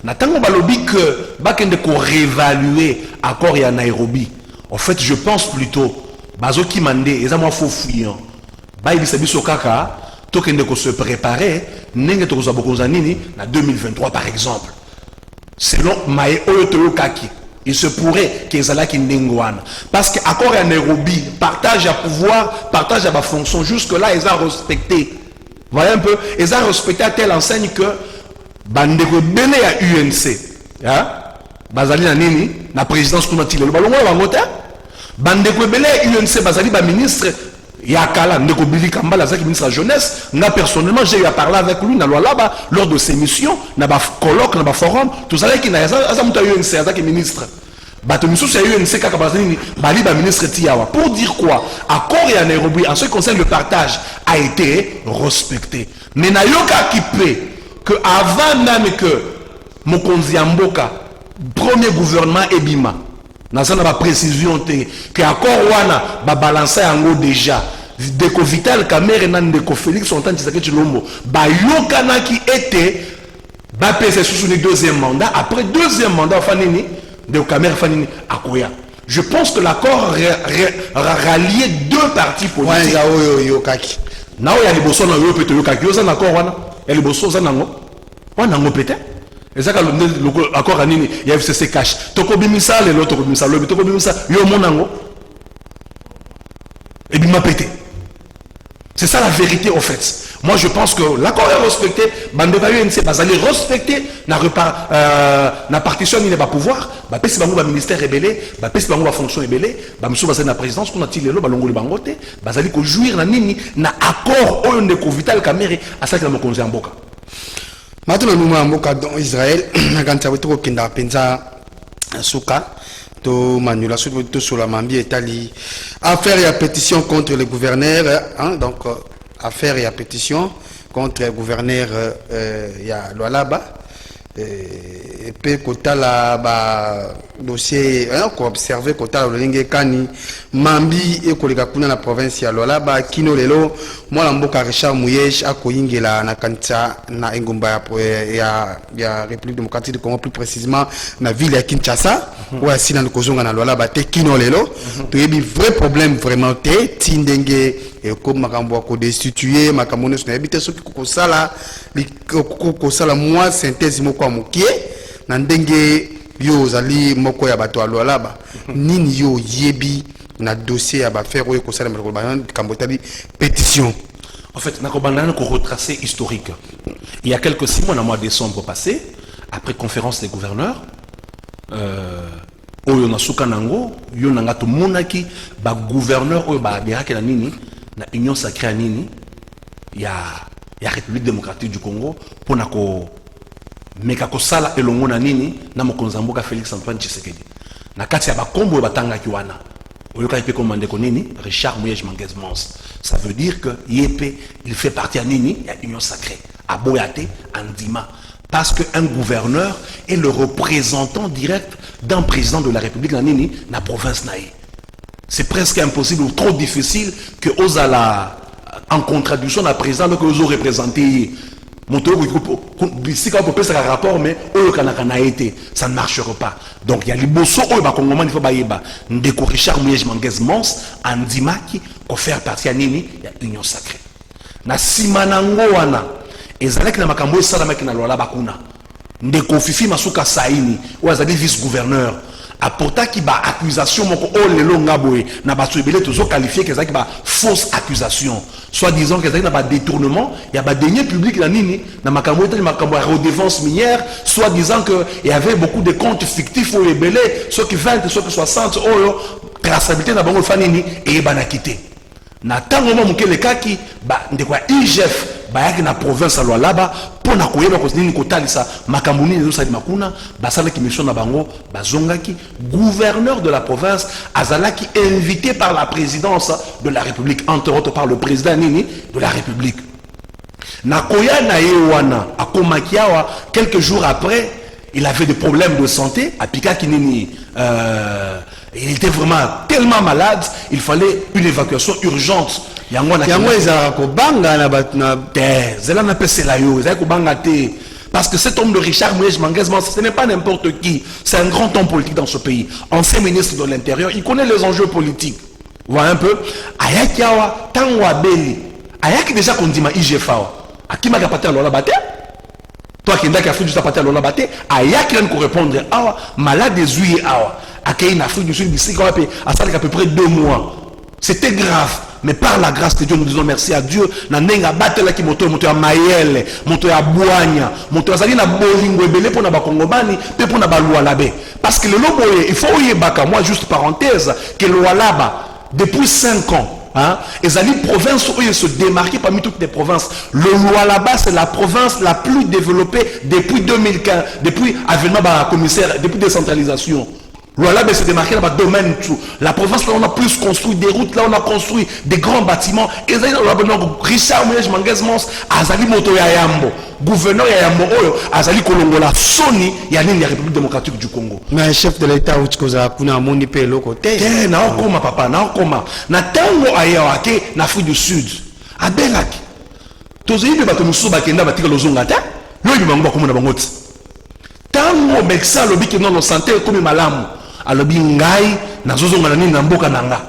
Natango balobi que bakende ko réévaluer accord ya Nairobi. En fait, je pense plutôt bazoki mande ezama faux fouillant. Ba ibisa biso kaka tokende ko se préparer nenge to koza nini na 2023 par exemple. Selon Maé Oyo Kaki, il se pourrait que ezalaki ndengwana parce que accord ya Nairobi, partage à pouvoir, partage à fonction jusque là ils ont respecté. Voyez un peu, ils ont respecté à telle enseigne que bandeko bene ya UNC bazali na nini na présidence kuna tilelo balongo bango te bandeko bene ya UNC bazali ba ministre ya kala ndeko Bili Kambale azaki ministre de la jeunesse nga personnellement j'ai eu à parler avec lui na Lualaba lors de ses missions na ba colloque na ba forum tout ça qui na azamuta UNC azaki ministre bato misusu ya UNC kaka bazali bali ba ministre tiawa pour dire quoi accord ya Nairobi en ce qui concerne le partage a été respecté mais na yoka qui peut que avant même que Mokonzi Mboka premier gouvernement Ebima na ça na précision que accord wana ba balancer yango déjà deko Vital Kamerhe na ndeko Félix Antoine Tshisekedi Tshilombo ba yokana qui était ba pese sous le deuxième mandat après deuxième mandat fanini de Kamerhe fanini akoya. Je pense que l'accord ralliait deux partis politiques. Na o ya liboso na yo peut-être yo kaki yo ça accord wana. Elle bosso ça nango. Wana ngo peut-être. Et ça, l'accord il y a FCC cash. Toko bimisa, les autres bimisa, le toko bimisa, yo monango. Et bima pété. C'est ça la vérité en fait. Moi je pense que l'accord est respecté. Bandeka UNC bazali respecté. Na partition ni ne pas pouvoir. Ba pesi bango ba ministère rebellé. Ba pesi bango ba fonction rebellé. Ba msou bazali na présidence qu'on a tiré le balongo le bangote. Bazali ko jouir na nini na accord oyo ndeko Vital Kamerhe asaki na mokonzi ya mboka. Maintenant nous mboka dans Israël na kanta wetu ko kenda penza suka. To manula sur la mambi etali affaire et pétition contre le gouverneur hein, donc affaire et pétition contre le gouverneur ya Lualaba et puis kotala ba dossier hein, ko observer kotala lolinge kani mambi e koleka kuna na province ya Lualaba kino lelo mwana mboka Richard Mouyesh akoyingela na kanisa na engumba ya République démocratique du Congo, plus précisément na ville ya Kinshasa où asina na kozonga na Lualaba te kino lelo to yebi vrai problème vraiment te tindenge et comme makambo ko destituer makambo ne sonabite soki ko sala moi synthèse moko mokie na ndenge yo zali moko ya bato Lualaba nini yo yebi na dossier à faire ou ça pétition. En fait, nous avons retracé historique. Il y a quelques 6 mois, dans le mois de décembre passé, après conférence des gouverneurs, oyo na suka nango yo nanga to monaki ba gouverneur oyo ba beraka na nini na union sacrée nini ya République démocratique du Congo pour na ko meka ko sala elongo na nini na mokonzi mboka Félix Antoine Tshisekedi na kati ya ba kombo batanga ki wana oyo ka commandé ko nini Richard Mouyesh Manguez Mons. Ça veut dire que Yépé il fait partie à nini ya union sacrée à Boyate Andima. Parce qu'un gouverneur est le représentant direct d'un président de la République dans la province naïe. C'est presque impossible ou trop difficile que Ozala en contradiction d'un président que vous représenté. Rapport, mais ça ne marchera pas. Donc il y a les bosso il faut baïba. Ndeko Richard Mouyesh Manguez Mons Andimaki pour faire partie à nini l'union sacrée. Na simanango wana. Ezalaki na makambo esalamaki na Lualaba kuna ndeko Fifi Masuka Saini ou azali vice gouverneur apportaki ba accusation moko o lelo ngaboye na bato ebele tozo qualifier que ezalaki ba fausse accusation soit disant que ezalaki na ba détournement ya ba deniers publics na nini na makambo etali makambo ya redevance minière soit disant que il y avait beaucoup de comptes fictifs au ebele ceux qui 20 ceux qui 60 oyo traçabilité na bango fanini et bana quitté na tango mo mukele kaki ba ndeko IGF bayaki na province ya Lualaba pona koyeba ko nini kotalisa makambo nini ezosali makuna basalaki mission na bango bazongaki gouverneur de la province azalaki invité par la présidence de la République entre autres par le président nini de la République na koya na yewana akomaki awa quelques jours après il avait des problèmes de santé apikaki nini il était vraiment tellement malade, il fallait une évacuation urgente. Parce que cet homme de Richard Mouyesh Manguez Mons, ce n'est pas n'importe qui. C'est un grand homme politique dans ce pays. Ancien ministre de l'Intérieur, il connaît les enjeux politiques. Vous voyez un peu. Ayaki awa, tangwa beli. Ayaki déjà qu'on dit ma IGF awa. Akima kapate alola bate. Toi qui n'as qu'à faire du sapate alola bate. Ayaki n'a qu'à répondre awa. Malade des huiles awa. En Afrique du Sud, ici, à peu près 2 mois. C'était grave. Mais par la grâce de Dieu, nous disons merci à Dieu. Na nenga batela ki moto ya mayele, moto ya boanya, moto ya zali na bolingo ebele pour na ba kongomani, pe pour na ba Lualaba. Parce que le loboye, il faut yebaka, moi juste parenthèse, que le Lualaba, depuis 5 ans, hein, et zali province où il se démarquait parmi toutes les provinces. Le Lualaba, c'est la province la plus développée depuis 2015, depuis avènement bah commissaire, depuis décentralisation. Lualaba s'est démarqué dans le domaine tout. La province là on a plus construit des routes, là on a construit des grands bâtiments. Et Richard Mouyesh Manguez Mons azali moto ya Yambo, gouverneur ya Yambo oyo azali kolongola Sony ya nini ya République démocratique du Congo. Mais chef de l'État utikoza kuna moni pe loko te. Na okoma papa, na okoma. Na tango ayawa ke na Afrique du Sud. Abelaki. Tozeyi be bato musu bakenda batika lozonga ta. Yo yibango bakomona bangoti. Tango Mexa lobi ke non lo santé comme malamu. Alobi ngai nazozonga na nini na mboka nanga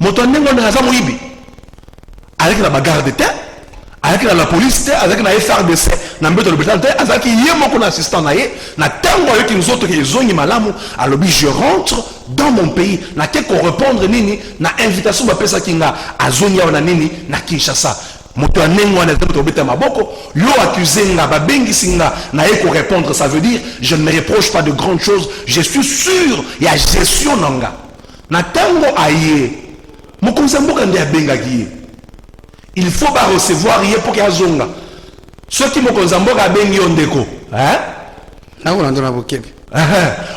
moto ndengo ndaza moyibi avec la bagarre de terre avec la police terre avec la FRDC na mbeto l'hôpital te azaki yemo qu'on assistant na ye na tango yo ki nous autres ki zongi malamu alobi je rentre dans mon pays na ke ko répondre nini na invitation ba pesa kinga azongi ya na nini na Kinshasa moto anengo na to beta maboko yo accusé nga ba bengi singa na ye ko répondre ça veut dire je ne me reproche pas de grandes choses je suis sûr ya gestion nanga na tango aye mokonzi mboka nde abenga ki il faut pas recevoir hier pour qu'il y ait zonga ceux qui me konzambo ka bengi ondeko hein na ko ndona bokebi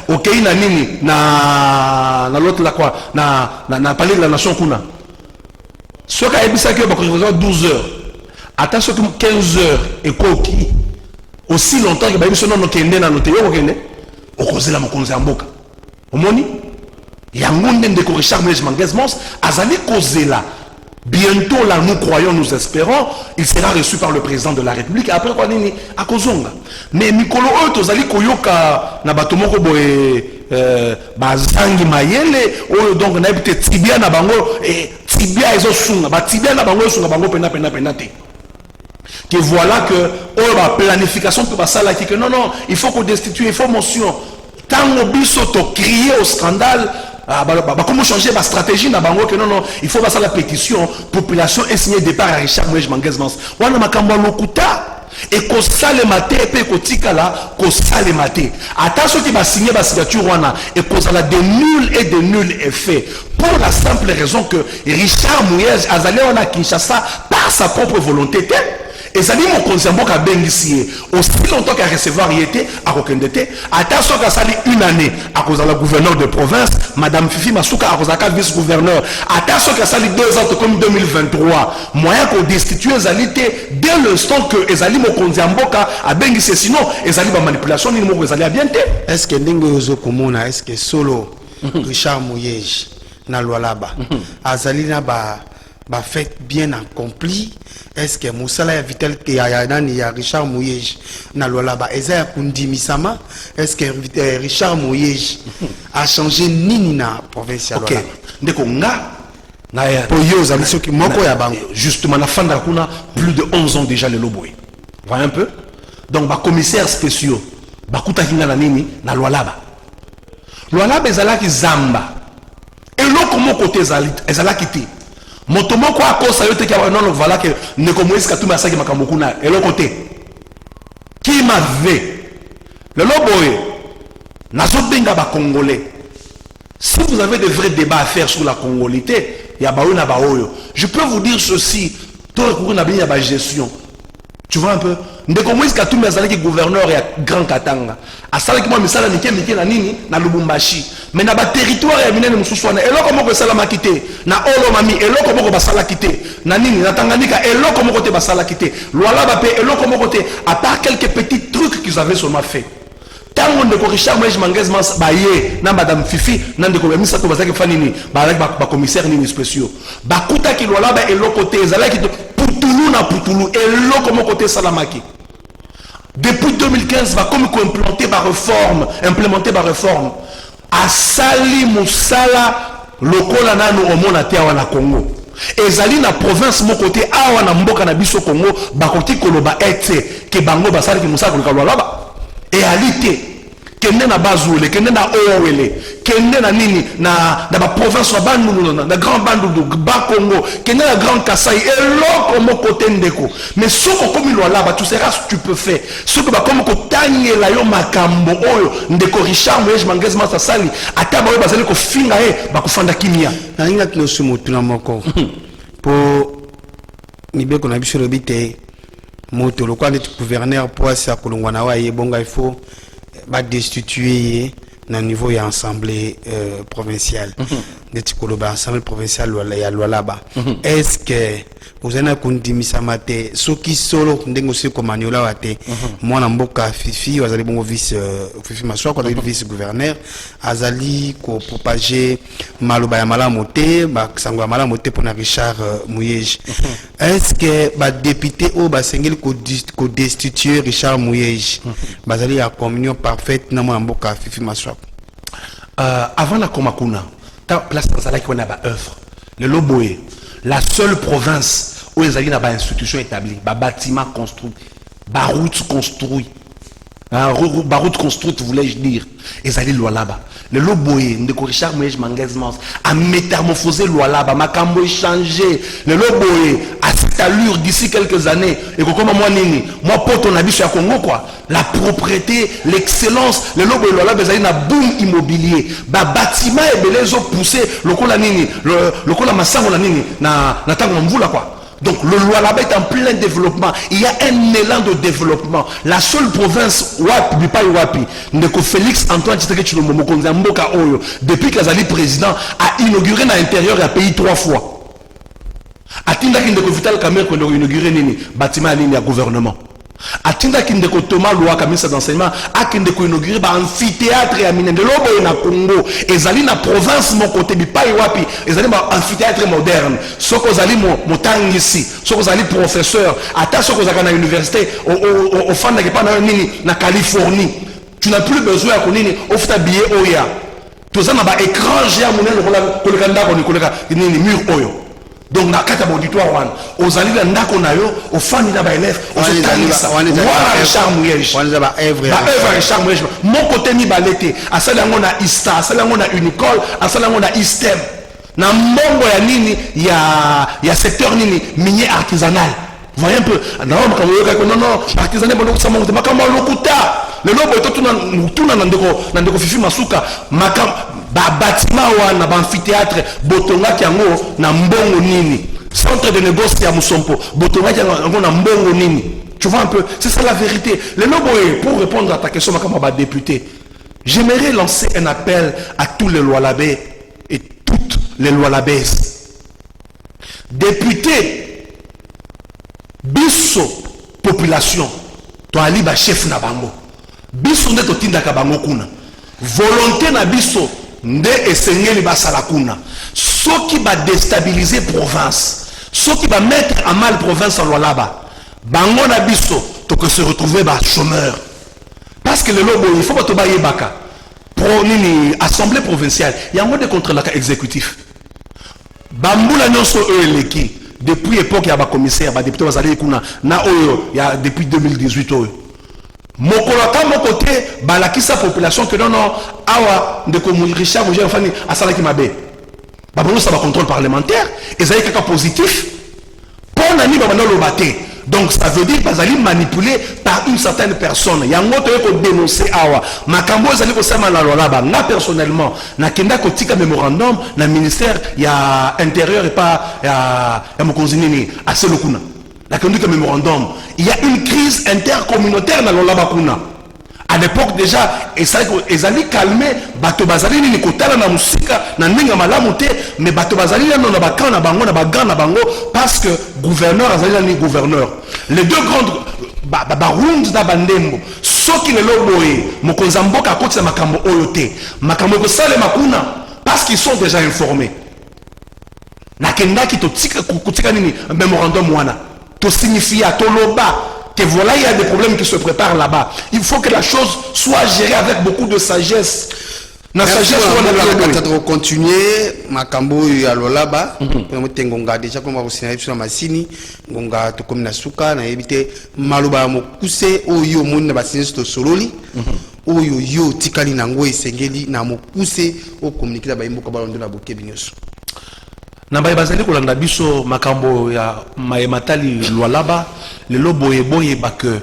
OK na nini na l'autre la quoi na palais de la nation kuna ceux qui ebisa que ba 12 heures attends ceux qui 15 heures et koki aussi longtemps que ba biso non kende na note yo kende okozela mokonzamboka omoni yango ndeko Richard Moïse Manguez-Mons azali kozela. Bientôt là, nous croyons, nous espérons, il sera reçu par le président de la République. Après quoi, nini à Kozonga. Mais Mikolo Tozali Koyoka na batomoko boye bazangi mayele oyo donc na ebite tibia na bango et tibia ezo sunga ba tibia na bango sunga bango pena te. Que voilà que oh ba planification to basala qui que non il faut qu'on destitue, il faut motion. Tant biso to crier au scandale. Comment changer ma stratégie na bango que non il faut passer la pétition population et signer départ à Richard Moïse Manguez-Mons wana makambo lokuta et ko sale maté pe ko tikala ko sale maté attention qui va signer ba signature wana et ko sala de nul effet pour la simple raison que Richard Moïse azali wana Kinshasa par sa propre volonté et ça dit mon consembo ka bengisi aussi longtemps qu'à recevoir y était à Kokendete attention qu'à sali une année à cause de la gouverneur de province madame Fifi Masuka à cause de vice-gouverneur attention qu'à sali 2 ans comme 2023 moyen qu'on destitue ezalité dès l'instant que ezali mon consembo ka a bengisi sinon ezali ba manipulation ni mo ezali à bien te est-ce que ndingo yozo komona est-ce que solo Richard Mouyej na Lualaba azali na ba fait bien accompli est-ce que Moussala Vitel qui a Richard Mouyej na Lualaba eza kundimisama est-ce que Richard Mouyej a changé nini na province ya Lualaba ndeko nga na poyo zali soki moko ya bango justement na fanda kuna plus de 11 ans déjà le loboy voyez un peu donc ba commissaires spéciaux ba kutakinga na nini na Lualaba ezalaki zamba et l'autre mon côté ezalaki te motomo ko akosa yote kia non voilà que ne komoisi katuma saki makambo kuna et l'autre côté qui m'avait le loboy nazo benga ba congolais si vous avez de vrais débats à faire sur la congolité ya ba na ba oyo je peux vous dire ceci tout recourir na bien ya ba gestion tu vois un peu ndeko Moïse Katumbi azalaki gouverneur ya Grand Katanga asalaki moi misala mike na nini na Lubumbashi mais na ba territoire ya minene mususu wana eloko moko esala makite na olo mami eloko moko basala kite na nini na Tanganyika eloko moko te basala kite Lualaba pe eloko moko te à part quelques petits trucs qu'ils avaient seulement fait tango ndeko Richard Moïse Manguez-Mons baye na madame Fifi na ndeko misa to bazaki fanini ba commissaire nini spéciaux bakuta ki Lualaba eloko te ezalaki Putulu na Putulu eloko moko te salamaki. Depuis 2015 va comme implémenter ma réforme asali musala lokola nanu omona te awa Congo ezali na province mo côté awa na mboka na biso Congo bakoti koloba ete ke bango basali ki musala kolika Lualaba etalité kende na Bazule kende na Owele kende na nini na ba province wa Bandundu na grand Bandundu ba Congo kende na grand Kasai eloko moko te ndeko mais soko komi Lualaba tu seras stupéfait soko ba comme ko tanyela yo makambo oyo ndeko Richard Moïse Manguez-Mons asali ata ba bazali ko finga ba kufanda kimia na inga tinosumu tuna moko po mibeko na biso robite moto lokwa net gouverneur poisse ya kolongwa na wa yebonga il faut ba destituer na niveau ya assemblée provinciale neti koloba assemblée provinciale ya Lualaba est-ce que vous avez kondimisa mate soki solo ndengo siko maniola wate mwana mboka Fifi azali bongo vice Fifi Maswa ko vice gouverneur azali ko propager maloba ya malamu te ba sango ya malamu te pona Richard Mouyej est-ce que ba député o ba sengeli ko destituer Richard Mouyej bazali ya communion parfaite na mwana mboka Fifi Maswa avant la Komakuna ta place dans qui on a ba œuvre le Loboé la seule province où ils avaient une institution établie, un bâtiment construit, baroute construit. Baroute construite, voulais-je dire. Et ça dit Lualaba. Le loboé, Ndeko Richard Mouyej Mangezmans, a métamorphosé Lualaba, Makambo changé. Le loboé, à cette allure d'ici quelques années, et comme moi, moi, pour ton habit sur Congo, quoi. La propreté, l'excellence, le loboé Lualaba, ils ont un boom immobilier. Bâtiment et belez ont poussé, le cola nini, le cola massango la nini, na tango mvula, quoi. Donc le Lualaba est en plein développement. Il y a un élan de développement. La seule province, Wapi, pas Wapi, Ndeko Félix Antoine Tshisekedi Tshilombo Mokonzi Mboka Oyo, depuis qu'il est président, a inauguré dans l'intérieur du pays 3 fois. Atinda Ndeko Vital Kamerhe qu'on a inauguré nini, bâtiment à ligne à gouvernement. Atinda Ndeko Thomas Loaka, ministre d'enseignement, a Ndeko inauguré un amphithéâtre à Minendelo na Congo. Et zali na province mon côté bi pas Wapi, et zali un amphithéâtre moderne. Soko zali mo tangisi, soko zali professeur, ata soko zaka na université au fan na pas nini na Californie. Tu n'as plus besoin à konini ofta billet oya. Tout ça na ba écran géant monel ko le kanda ko ni mur oyo. Donc na kata auditoire wana ozali na ndako na yo ofani na ba élève ozotalisa wala Richard Mouyej wala ba œuvre Richard Mouyej mon côté ni balete asala yango na Ista asala yango na Unicole asala yango na Istem na mbongo ya nini ya secteur nini minier artisanal. Voyez un peu non artisanal bono kusama ngo makamba lokuta le lobo to tuna na ndeko fifi masuka makam bâtiment wana ba amphithéâtre botonga kiango na mbongo nini centre de négoce ya Musompo botonga kiango na mbongo nini. Tu vois un peu, c'est ça la vérité. Le lobo, pour répondre à ta question makamba député, j'aimerais lancer un appel à tous les Lualabais et toutes les Lualabaises. Députés, biso population, to ali ba chef na bango. Biso nde to tinda ka bango kuna. Volonté na biso nde esengeli basala kuna. Soki ba déstabiliser province, soki ba mettre à mal province en Lualaba. Bango na biso to que se retrouver ba chômeur. Parce que le lobo il faut pas to ba yebaka. Pro nini assemblée provinciale, il y a un mode contre la exécutif. Bambula nyonso eleki depuis époque ya ba commissaire ba député bazali kuna na oyo ya depuis 2018 oyo. Mokolaka mon côté balakisa population que non awa de comme Richard Mouyej fani asala ki mabe. Ba bongo ça ba contrôle parlementaire et ça est quelque positif. Pour nani ba banda lobate. Donc ça veut dire qu'ils allaient manipuler par une certaine personne. Il y a un autre qui dénoncer awa. Makambo ils allaient kossama la Lualaba. Na personnellement, na kenda kotika mémorandum na ministère il y a intérieur et pas il y a mokonzi nini assez lokuna. La kenda mémorandum, il y a une crise intercommunautaire na Lualaba kuna. À l'époque déjà, ils allaient calmer bato bazali ni kotala na musika na ninga malamu te, mais bato bazali na na bakana na bango na bagan na bango parce que gouverneur azali ni gouverneur. Les deux grandes barounds da bandembo soki le loboye mokonza mboka kotisa makambo oyo te makambo ko sale makuna parce qu'ils sont déjà informés. Na kenda ki to tika nini mémorandum wana to signifia to loba que voilà, il y a des problèmes qui se préparent là-bas. Il faut que la chose soit gérée avec beaucoup de sagesse. La sagesse, on va continuer. Makambo ya Lualaba. Ngonga déjà comme on va sur Masini. Ngonga to comme na suka na éviter maluba mo kuse oyo moni na basini to sololi. Oyo yo tikali na ngo esengeli na mo kuse o communiquer ba imboka balondo na boke binyoso. Nambaye bazali kolanda biso makambo ya mayematali Lualaba le loboye boye ba que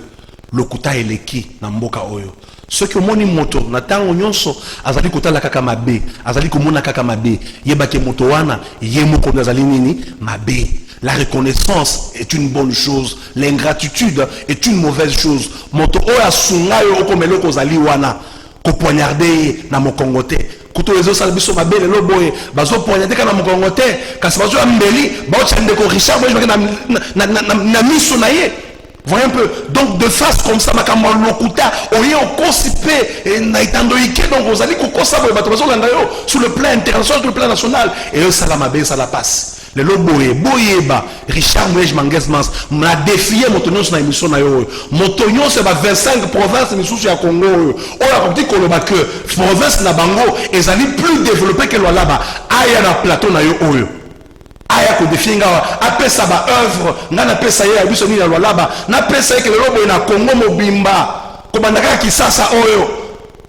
lokuta eleki na mboka oyo ceux qui omoni moto na tango nyonso azali kotala kaka mabe azali komona kaka mabe yeba ke moto wana ye moko azali nini mabe. La reconnaissance est une bonne chose, l'ingratitude est une mauvaise chose. Moto oyo asunga yo okomelo kozali wana ko poignarder na mokongote kuto ezo sala biso mabe le loboye bazo poignarder kana mokongote kasi bazo ambeli ba ochande ko Richard Mouyej na miso na ye. Voyez un peu. Donc de face comme ça makambo lokuta oye okosipe na itando ike donc vous allez kokosa boye bato bazo landa yo sur le plan international sur le plan national et eux ça la mabe ça la passe. Le loboye boyeba Richard Mouyej Mangezmans m'a défié motonyo na émission na yo motonyo c'est ba 25 provinces misusu ya Congo oyo akoti koloba que province na bango ezali plus développé que Lualaba aya na plateau na yo oyo aya ko défier ngawa apesa ba œuvre ngana pesa ye abiso ni la laba na pesa ke lobo na Congo mobimba ko bandaka kisasa oyo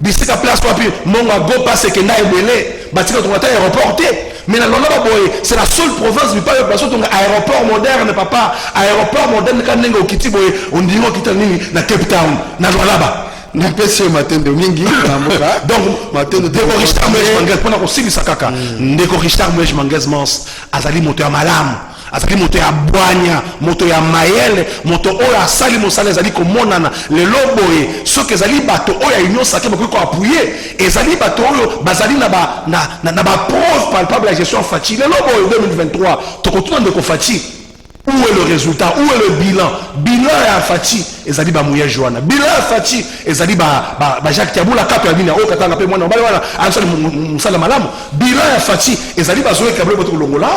bisika place wapi monga go passe ke na ebele batika to ngata aéroport mais la laba boy c'est la seule province du pays parce que aéroport moderne papa aéroport moderne kan nengo kiti boy on dit ngo kita nini na Cape Town na laba na pesi matendo mingi na mboka donc matendo ndeko Richard Mwenj Mangez pona ko silisa kaka ndeko Richard Mwenj Mangez mons azali moto ya malamu azali moto ya bwanya moto ya mayele moto oyo asali mosala ezali komonana lelo boye soki ezali bato oyo union sacrée bakoki ko appuyer ezali bato oyo bazali na ba preuve palpable ya gestion Fachi lelo boye 2023 tokotuna ndeko Fachi. Où est le résultat? Où est le bilan? Bilan à Fachi, ezali ba Mouya Joana. Bilan à Fachi, ezali ba Jacques Tiaboula kato ya bina o katanga pe mwana mbala wana ansali musala malamu. Bilan à Fachi, ezali ba zoé kablo boto longola.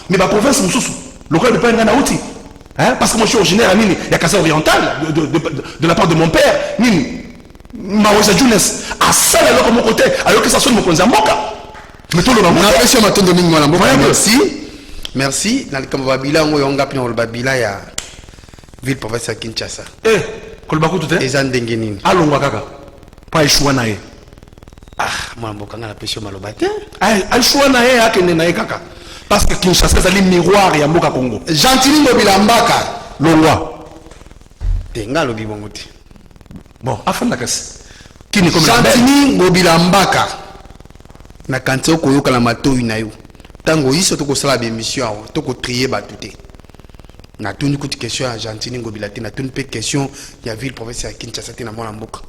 Mais ba province mususu, local de Panga Nauti. Hein? Parce que moi je suis originaire à Nini, ya Kassa oriental de la part de mon père. Nini Mawesa Junes a sala loko mon côté alors que ça sonne mon konza mboka. Mais tout le monde. Na pesi matondo mingi mwana mboka. Merci. Dans le cas de Babila, on a pris le Babila ya ville province à Kinshasa. Kolbaku tout est. Dengenini. Allons kaka. Pas échoué nae. Ah, moi mboka na pesi malobate. Ah, échoué nae akende nae kaka. Parce que Kinshasa c'est le miroir ya mboka Congo. Gentili Mobila Mbaka, longwa. Tenga lobi bongote. Bon, afin la casse. Qui ni comme Gentili Mobila Mbaka. Na kanto koyoka la mato inayo. Tango iso toko sala be mission toko trier batute na tuni kuti question à Gentili Ngobila te na tuni pe question ya ville province ya Kinshasa te na mwana mboka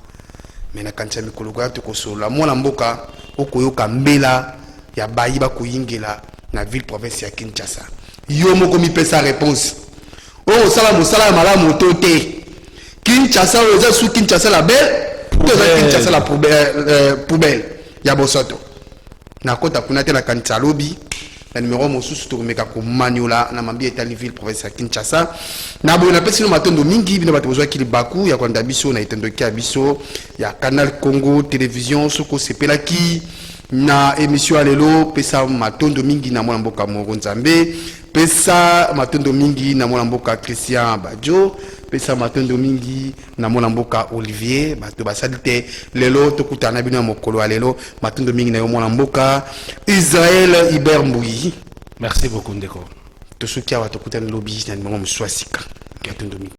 mais na kantia mikolo kwa toko sola mwana mboka okoyoka mbela ya bayiba koyingela na ville province ya Kinshasa yo moko mi pesa réponse o sala mosala malamu to te Kinshasa oza sous Kinshasa la belle to za Kinshasa la poubelle ya bosoto na kota kuna te na kantia lobi la numéro mosusu to meka ko maniola na mambi etali ville province ya Kinshasa na bo na pesi no matondo mingi bino bato bozwa kili baku ya kwanda biso na etendo kia biso ya Canal Congo télévision soko sepelaki na émission alelo pesa matondo mingi na mwana mboka Moro Nzambe pesa matondo mingi na mwana mboka Christian Badjo pesa matondo mingi na mwana mboka Olivier bato basalite lelo tokutana bino mokolo alelo matondo mingi na yo mwana mboka Israël Iber Mbouyi. Merci beaucoup Ndeko. Tosukia wa tokutana lobby na numéro mswasika ya tondo mingi.